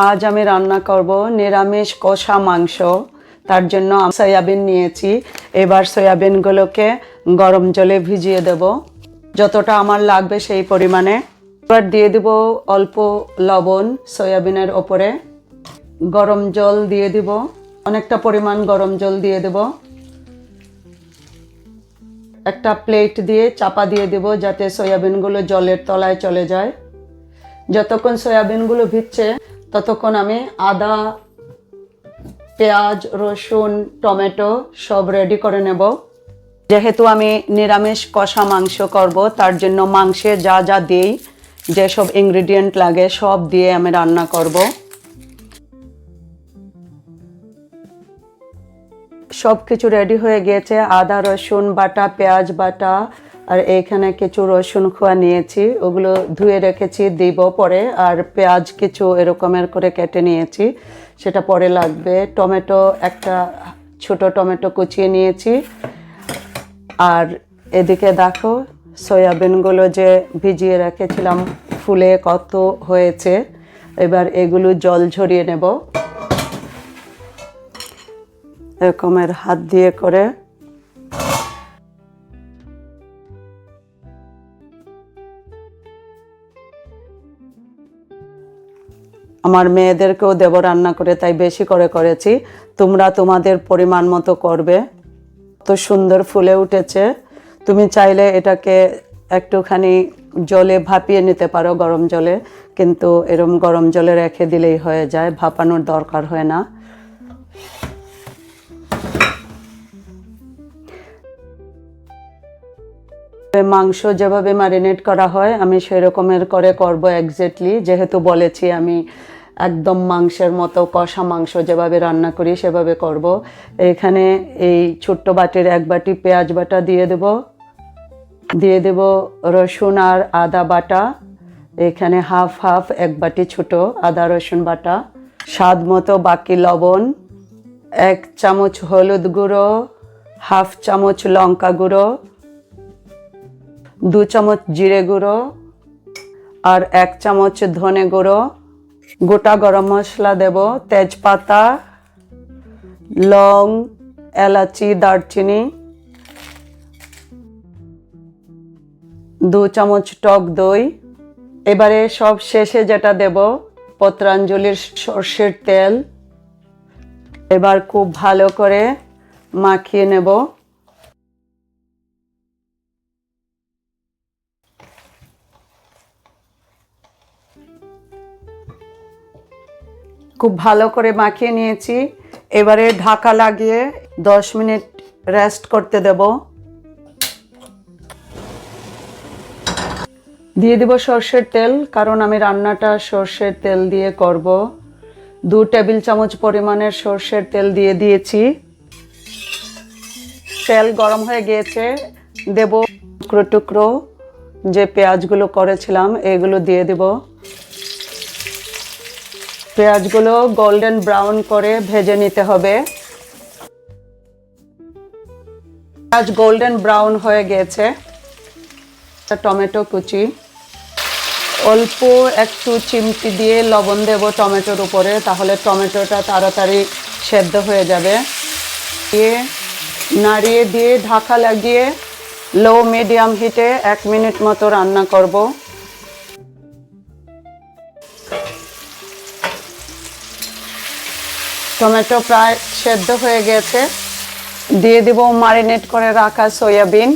আজ আমি রান্না করব নিরামিষ কষা মাংস। তার জন্য আমি সয়াবিন নিয়েছি। এবার সয়াবিনগুলোকে গরম জলে ভিজিয়ে দেব, যতটা আমার লাগবে সেই পরিমাণে। এবার দিয়ে দেব অল্প লবণ সয়াবিনের ওপরে। গরম জল দিয়ে দেব, অনেকটা পরিমাণ গরম জল দিয়ে দেব। একটা প্লেট দিয়ে চাপা দিয়ে দেব যাতে সয়াবিনগুলো জলের তলায় চলে যায়। যতক্ষণ সয়াবিনগুলো ভিজছে ততক্ষণ আমি আদা, পেঁয়াজ, রসুন, টমেটো সব রেডি করে নেব। যেহেতু আমি নিরামিষ কষা মাংস করব, তার জন্য মাংসে যা যা দিই, যেসব ইনগ্রিডিয়েন্ট লাগে সব দিয়ে আমি রান্না করব। সব কিছু রেডি হয়ে গিয়েছে। আদা রসুন বাটা, পেঁয়াজ বাটা, আর এইখানে কিছু রসুন খোয়া নিয়েছি, ওগুলো ধুয়ে রেখেছি, দিব পরে। আর পেঁয়াজ কিছু এরকমের করে কেটে নিয়েছি, সেটা পরে লাগবে। টমেটো একটা ছোট টমেটো কুচিয়ে নিয়েছি। আর এদিকে দেখো সয়াবিনগুলো যে ভিজিয়ে রেখেছিলাম ফুলে কত হয়েছে। এবার এগুলো জল ঝরিয়ে নেব এরকমের হাত দিয়ে করে। আমার মেয়েদেরকেও দেব রান্না করে, তাই বেশি করে করেছি। তোমরা তোমাদের পরিমাণ মতো করবে। তো সুন্দর ফুলে উঠেছে। তুমি চাইলে এটাকে একটুখানি জলে ভাপিয়ে নিতে পারো, গরম জলে, কিন্তু এরম গরম জলে রেখে দিলেই হয়ে যায়, ভাপানোর দরকার হয় না। মাংস যেভাবে ম্যারিনেট করা হয় আমি সেরকমের করে করব এক্স্যাক্টলি, যেহেতু বলেছি আমি একদম মাংসের মতো কষা মাংস যেভাবে রান্না করি সেভাবে করব। এখানে এই ছোট্ট বাটির এক বাটি পেঁয়াজ বাটা দিয়ে দেব রসুন আর আদা বাটা। এখানে হাফ হাফ এক বাটি ছোট আদা রসুন বাটা, স্বাদ মতো বাকি লবণ, 1 চামচ হলুদ গুঁড়ো, হাফ চামচ লঙ্কা গুঁড়ো, 2 চামচ জিরে গুঁড়ো, আর 1 চামচ ধনে গুঁড়ো। গোটা গরম মশলা দেব, তেজপাতা, লং, এলাচি, দারচিনি, 2 চামচ টক দই। এবারে সব শেষে যেটা দেব পত্রাঞ্জলির সর্ষের তেল। এবার খুব ভালো করে মাখিয়ে নেব। খুব ভালো করে মাখিয়ে নিয়েছি। এবারে ঢাকা লাগিয়ে 10 মিনিট রেস্ট করতে দেব। দিয়ে দেব সর্ষের তেল, কারণ আমি রান্নাটা সর্ষের তেল দিয়ে করব। 2 টেবিল চামচ পরিমাণের সর্ষের তেল দিয়ে দিয়েছি। তেল গরম হয়ে গিয়েছে, দেব টুকরো টুকরো যে পেঁয়াজগুলো করেছিলাম এগুলো দিয়ে দেব। পেঁয়াজগুলো গোল্ডেন ব্রাউন করে ভেজে নিতে হবে। পেঁয়াজ গোল্ডেন ব্রাউন হয়ে গেছে। টমেটো কুচি, অল্প একটু চিমটি দিয়ে লবণ দেব টমেটোর উপরে, তাহলে টমেটোটা তাড়াতাড়ি সেদ্ধ হয়ে যাবে। দিয়ে নাড়িয়ে দিয়ে ঢাকা লাগিয়ে লো মিডিয়াম হিটে 1 মিনিট মতো রান্না করব। টমেটো প্রায় সেদ্ধ হয়ে গেছে। দিয়ে দিব ম্যারিনেট করে রাখা সয়াবিন।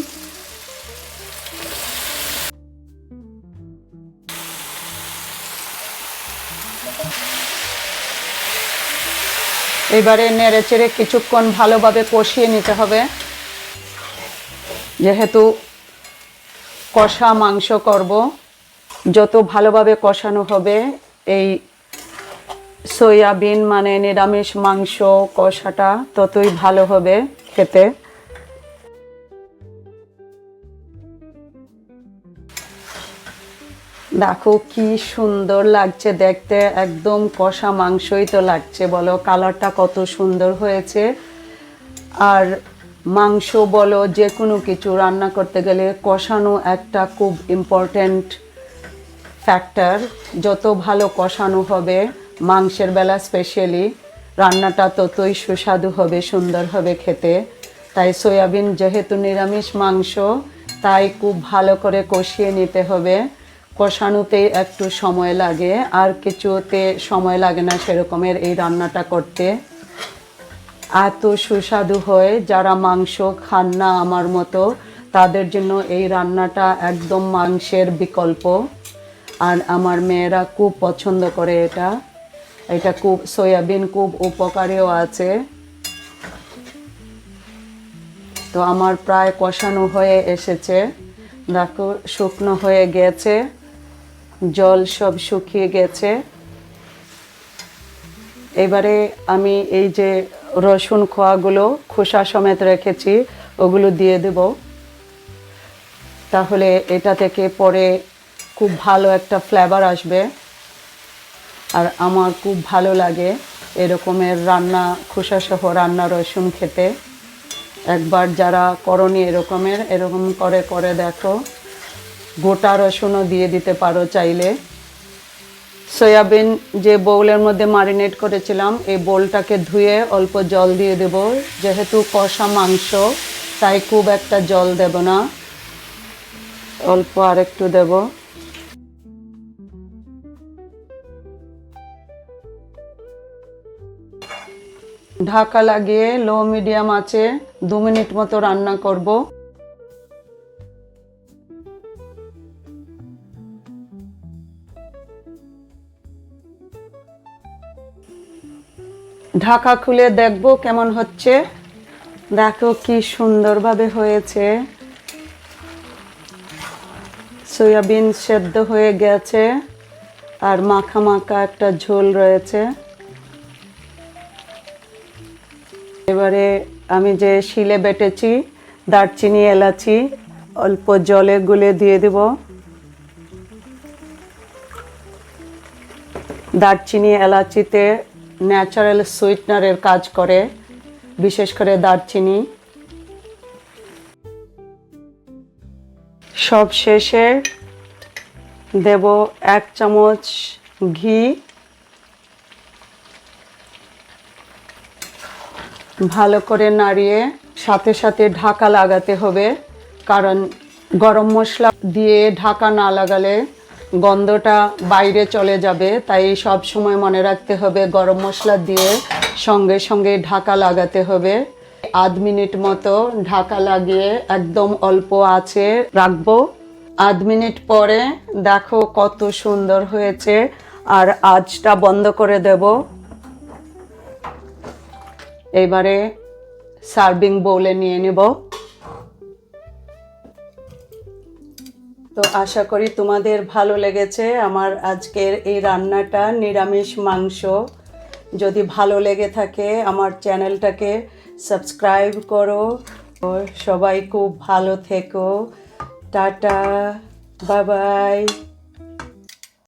এবারে নেড়ে চেড়ে কিছুক্ষণ ভালোভাবে কষিয়ে নিতে হবে। যেহেতু কষা মাংস করব, যত ভালোভাবে কষানো হবে এই সয়াবিন মানে নিরামিষ মাংস কষাটা ততই ভালো হবে খেতে। দেখো কি সুন্দর লাগছে দেখতে, একদম কষা মাংসই তো লাগছে, বলো কালারটা কত সুন্দর হয়েছে। আর মাংস বলো যে কোনো কিছু রান্না করতে গেলে কষানো একটা খুব ইম্পর্ট্যান্ট ফ্যাক্টর। যত ভালো কষানো হবে মাংসের বেলা স্পেশালি রান্নাটা ততই সুস্বাদু হবে, সুন্দর হবে খেতে। তাই সয়াবিন যেহেতু নিরামিষ মাংস, তাই খুব ভালো করে কষিয়ে নিতে হবে। কষানোতেই একটু সময় লাগে, আর কিছুতে সময় লাগে না সেরকমের এই রান্নাটা করতে। এত সুস্বাদু হয়, যারা মাংস খান না আমার মতো তাদের জন্য এই রান্নাটা একদম মাংসের বিকল্প। আর আমার মেয়েরা খুব পছন্দ করে এটা। এটা খুব সয়াবিন খুব উপকারীও আছে। তো আমার প্রায় কষানো হয়ে এসেছে, দেখো শুকনো হয়ে গেছে, জল সব শুকিয়ে গেছে। এবারে আমি এই যে রসুন খোয়াগুলো খোসা সমেত রেখেছি ওগুলো দিয়ে দেব। তাহলে এটা থেকে পরে খুব ভালো একটা ফ্লেভার আসবে। আর আমার খুব ভালো লাগে এরকমের রান্না, খোসাসহ রান্না রসুন খেতে। একবার যারা করনি এরকম করে করে দেখো। গোটা রসুনও দিয়ে দিতে পারো চাইলে। সয়াবিন যে বোলের মধ্যে ম্যারিনেট করেছিলাম, এই বোলটাকে ধুয়ে অল্প জল দিয়ে দেব। যেহেতু কষা মাংস তাই খুব একটা জল দেব না, অল্প আর একটু দেব। ঢাকা লাগিয়ে লো মিডিয়াম আঁচে 2 মিনিট মতো রান্না করব। ঢাকা খুলে দেখব কেমন হচ্ছে। দেখো কি সুন্দরভাবে হয়েছে, সয়াবিন সেদ্ধ হয়ে গেছে আর মাখা মাখা একটা ঝোল রয়েছে। এবারে আমি যে শিলে বেটেছি দারচিনি এলাচি অল্প জলে গুলে দিয়ে দেব। দারচিনি এলাচিতে ন্যাচারাল সুইটনারের কাজ করে, বিশেষ করে দারচিনি। সব শেষে দেব 1 চামচ ঘি। ভালো করে নাড়িয়ে সাথে সাথে ঢাকা লাগাতে হবে, কারণ গরম মশলা দিয়ে ঢাকা না লাগালে গন্ধটা বাইরে চলে যাবে। তাই সব সময় মনে রাখতে হবে গরম মশলা দিয়ে সঙ্গে সঙ্গে ঢাকা লাগাতে হবে। 1/2 মিনিট মতো ঢাকা লাগিয়ে একদম অল্প আঁচে রাখবো। 1/2 মিনিট পরে দেখো কত সুন্দর হয়েছে। আর আঁচটা বন্ধ করে দেব। এবারে সার্ভিং বোলে নিয়ে নেব। তো আশা করি তোমাদের ভালো লেগেছে আমার আজকের এই রান্নাটা, নিরামিষ মাংস। যদি ভালো লেগে থাকে আমার চ্যানেলটাকে সাবস্ক্রাইব করো। সবাই খুব ভালো থেকো। Tata, bye bye.